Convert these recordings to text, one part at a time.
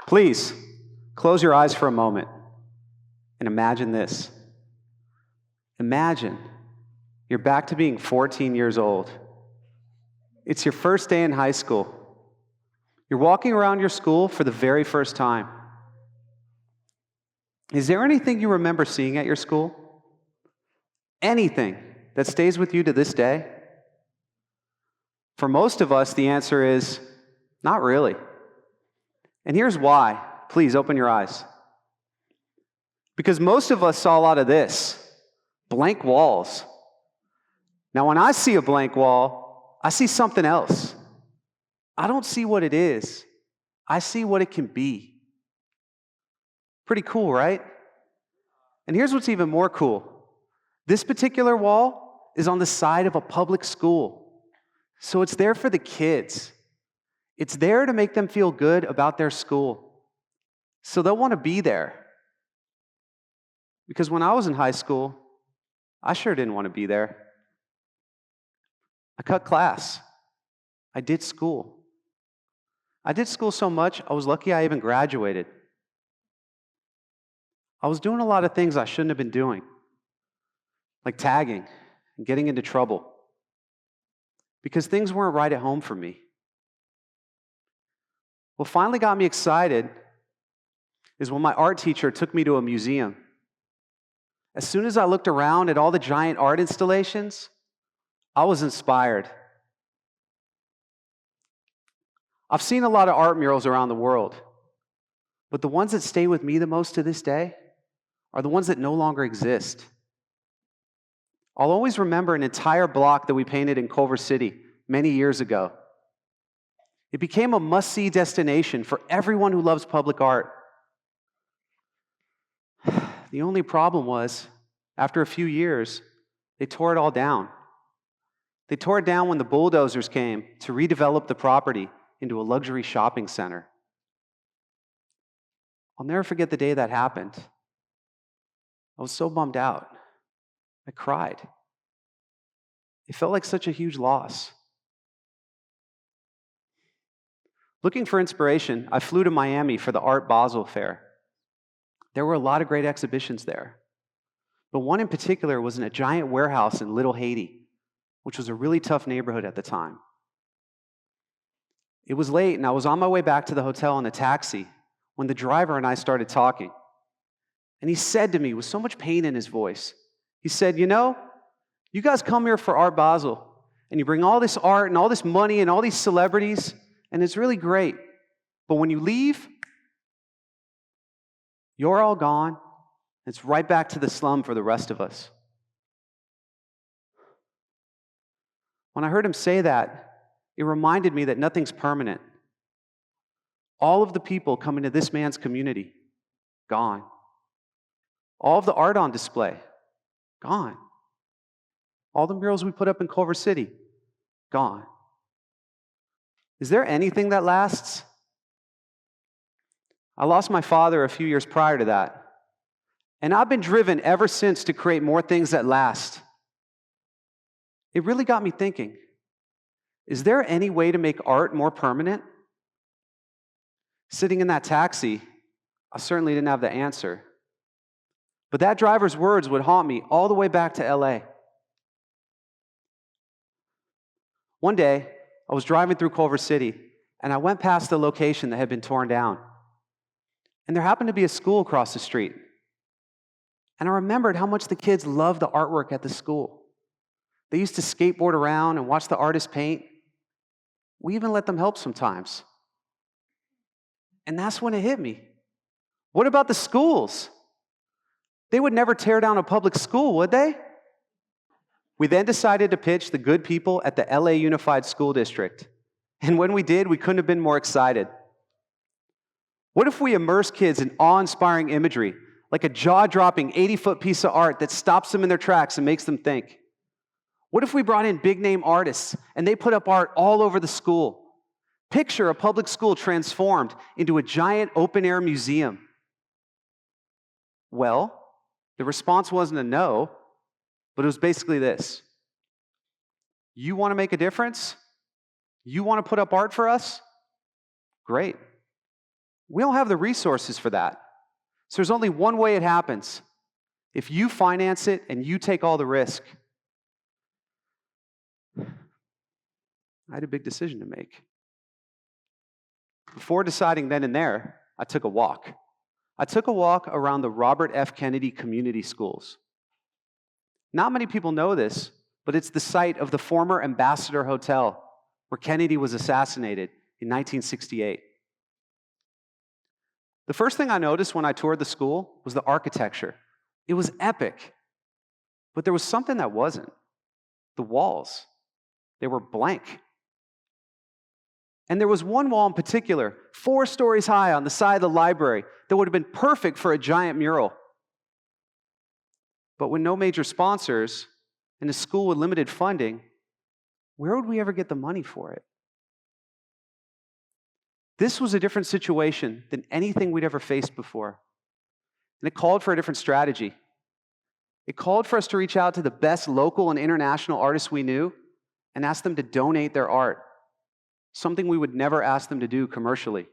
Please, close your eyes for a moment and imagine this. Imagine you're back to being 14 years old. It's your first day in high school. You're walking around your school for the very first time. Is there anything you remember seeing at your school? Anything that stays with you to this day? For most of us, the answer is not really. And here's why. Please open your eyes. Because most of us saw a lot of this, blank walls. Now, when I see a blank wall, I see something else. I don't see what it is. I see what it can be. Pretty cool, right? And here's what's even more cool. This particular wall is on the side of a public school. So it's there for the kids. It's there to make them feel good about their school. So they'll want to be there. Because when I was in high school, I sure didn't want to be there. I cut class. I did school. I did school so much, I was lucky I even graduated. I was doing a lot of things I shouldn't have been doing, like tagging and getting into trouble, because things weren't right at home for me. What finally got me excited is when my art teacher took me to a museum. As soon as I looked around at all the giant art installations, I was inspired. I've seen a lot of art murals around the world, but the ones that stay with me the most to this day are the ones that no longer exist. I'll always remember an entire block that we painted in Culver City many years ago. It became a must-see destination for everyone who loves public art. The only problem was, after a few years, they tore it all down. They tore it down when the bulldozers came to redevelop the property into a luxury shopping center. I'll never forget the day that happened. I was so bummed out. I cried. It felt like such a huge loss. Looking for inspiration, I flew to Miami for the Art Basel Fair. There were a lot of great exhibitions there, but one in particular was in a giant warehouse in Little Haiti, which was a really tough neighborhood at the time. It was late, and I was on my way back to the hotel in a taxi when the driver and I started talking. And he said to me with so much pain in his voice, he said, "You know, you guys come here for Art Basel, and you bring all this art and all this money and all these celebrities, and it's really great. But when you leave, you're all gone. It's right back to the slum for the rest of us." When I heard him say that, it reminded me that nothing's permanent. All of the people coming to this man's community, gone. All of the art on display, gone. All the murals we put up in Culver City, gone. Is there anything that lasts? I lost my father a few years prior to that, and I've been driven ever since to create more things that last. It really got me thinking, is there any way to make art more permanent? Sitting in that taxi, I certainly didn't have the answer. But that driver's words would haunt me all the way back to LA. One day, I was driving through Culver City, and I went past the location that had been torn down. And there happened to be a school across the street. And I remembered how much the kids loved the artwork at the school. They used to skateboard around and watch the artists paint. We even let them help sometimes. And that's when it hit me. What about the schools? They would never tear down a public school, would they? We then decided to pitch the good people at the LA Unified School District. And when we did, we couldn't have been more excited. What if we immerse kids in awe-inspiring imagery, like a jaw-dropping 80-foot piece of art that stops them in their tracks and makes them think? What if we brought in big-name artists and they put up art all over the school? Picture a public school transformed into a giant open-air museum. Well, the response wasn't a no, but it was basically this. You want to make a difference? You want to put up art for us? Great. We don't have the resources for that. So there's only one way it happens. If you finance it and you take all the risk. I had a big decision to make. Before deciding then and there, I took a walk. I took a walk around the Robert F. Kennedy Community Schools. Not many people know this, but it's the site of the former Ambassador Hotel where Kennedy was assassinated in 1968. The first thing I noticed when I toured the school was the architecture. It was epic, but there was something that wasn't. The walls, they were blank. And there was one wall in particular, 4 stories high on the side of the library, that would have been perfect for a giant mural. But with no major sponsors and a school with limited funding, where would we ever get the money for it? This was a different situation than anything we'd ever faced before. And it called for a different strategy. It called for us to reach out to the best local and international artists we knew and ask them to donate their art, something we would never ask them to do commercially.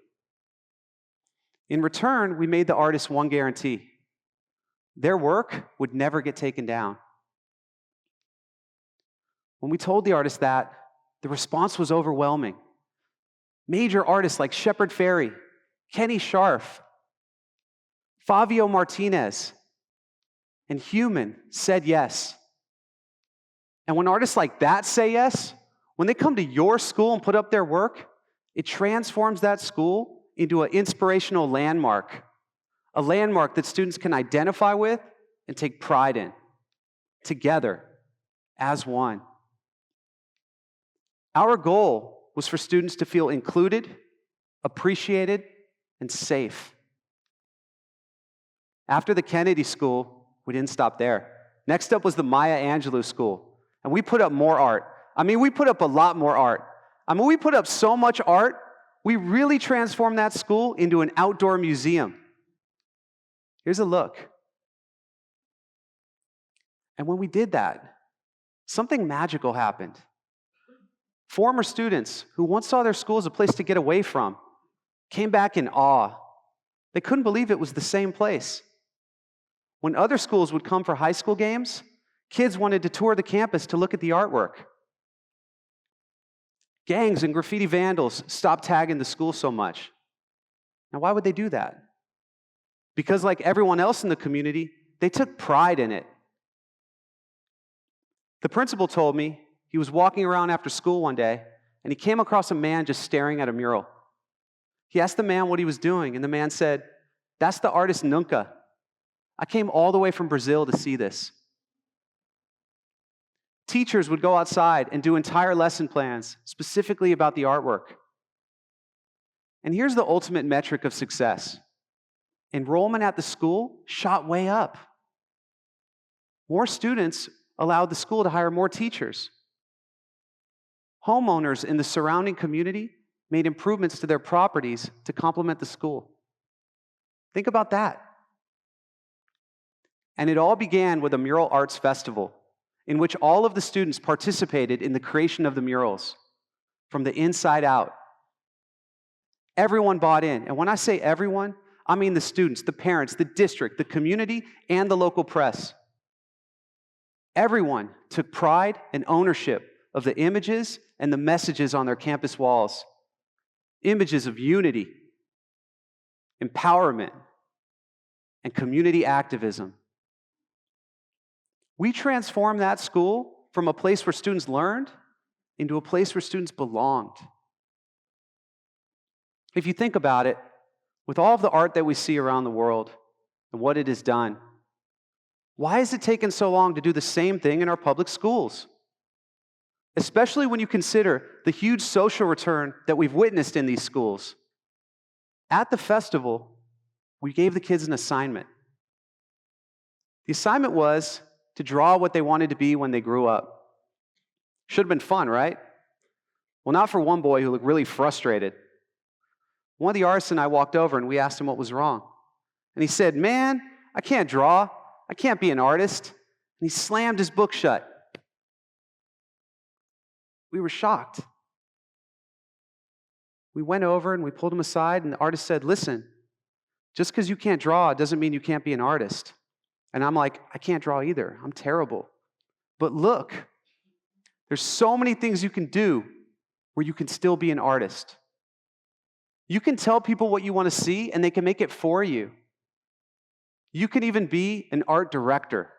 In return, we made the artists one guarantee. Their work would never get taken down. When we told the artists that, the response was overwhelming. Major artists like Shepard Fairey, Kenny Scharf, Fabio Martinez, and Human said yes. And when artists like that say yes, when they come to your school and put up their work, it transforms that school into an inspirational landmark, a landmark that students can identify with and take pride in, together, as one. Our goal was for students to feel included, appreciated, and safe. After the Kennedy School, we didn't stop there. Next up was the Maya Angelou School, and we put up more art. We put up a lot more art. We put up so much art, we really transformed that school into an outdoor museum. Here's a look. And when we did that, something magical happened. Former students who once saw their school as a place to get away from came back in awe. They couldn't believe it was the same place. When other schools would come for high school games, kids wanted to tour the campus to look at the artwork. Gangs and graffiti vandals stopped tagging the school so much. Now, why would they do that? Because like everyone else in the community, they took pride in it. The principal told me he was walking around after school one day, and he came across a man just staring at a mural. He asked the man what he was doing, and the man said, "That's the artist Nunca. I came all the way from Brazil to see this." Teachers would go outside and do entire lesson plans specifically about the artwork. And here's the ultimate metric of success. Enrollment at the school shot way up. More students allowed the school to hire more teachers. Homeowners in the surrounding community made improvements to their properties to complement the school. Think about that. And it all began with a mural arts festival in which all of the students participated in the creation of the murals from the inside out. Everyone bought in. And when I say everyone, I mean the students, the parents, the district, the community, and the local press. Everyone took pride and ownership of the images and the messages on their campus walls. Images of unity, empowerment, and community activism. We transformed that school from a place where students learned into a place where students belonged. If you think about it, with all of the art that we see around the world and what it has done, why has it taken so long to do the same thing in our public schools? Especially when you consider the huge social return that we've witnessed in these schools. At the festival, we gave the kids an assignment. The assignment was to draw what they wanted to be when they grew up. Should have been fun, right? Well, not for one boy who looked really frustrated. One of the artists and I walked over and we asked him what was wrong. And he said, "Man, I can't draw. I can't be an artist." And he slammed his book shut. We were shocked. We went over and we pulled him aside, and the artist said, listen, just because you can't draw doesn't mean you can't be an artist. And I'm like, I can't draw either. I'm terrible. But look, there's so many things you can do where you can still be an artist. You can tell people what you want to see, and they can make it for you. You can even be an art director.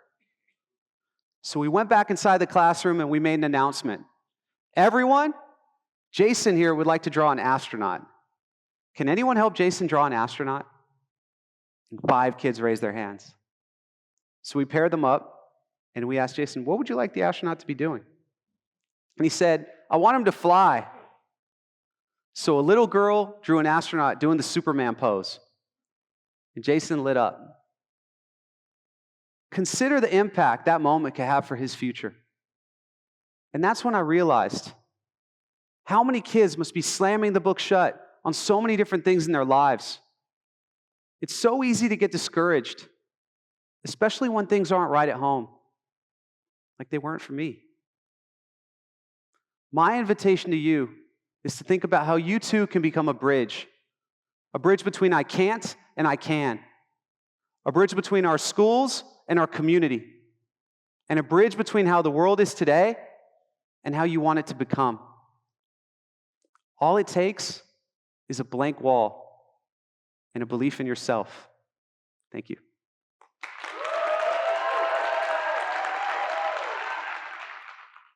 So we went back inside the classroom, and we made an announcement. Everyone, Jason here would like to draw an astronaut. Can anyone help Jason draw an astronaut? And 5 kids raised their hands. So we paired them up, and we asked Jason, what would you like the astronaut to be doing? And he said, I want him to fly. So a little girl drew an astronaut doing the Superman pose. And Jason lit up. Consider the impact that moment could have for his future. And that's when I realized how many kids must be slamming the book shut on so many different things in their lives. It's so easy to get discouraged, especially when things aren't right at home, like they weren't for me. My invitation to you is to think about how you too can become a bridge between I can't and I can, a bridge between our schools and our community, and a bridge between how the world is today and how you want it to become. All it takes is a blank wall and a belief in yourself. Thank you.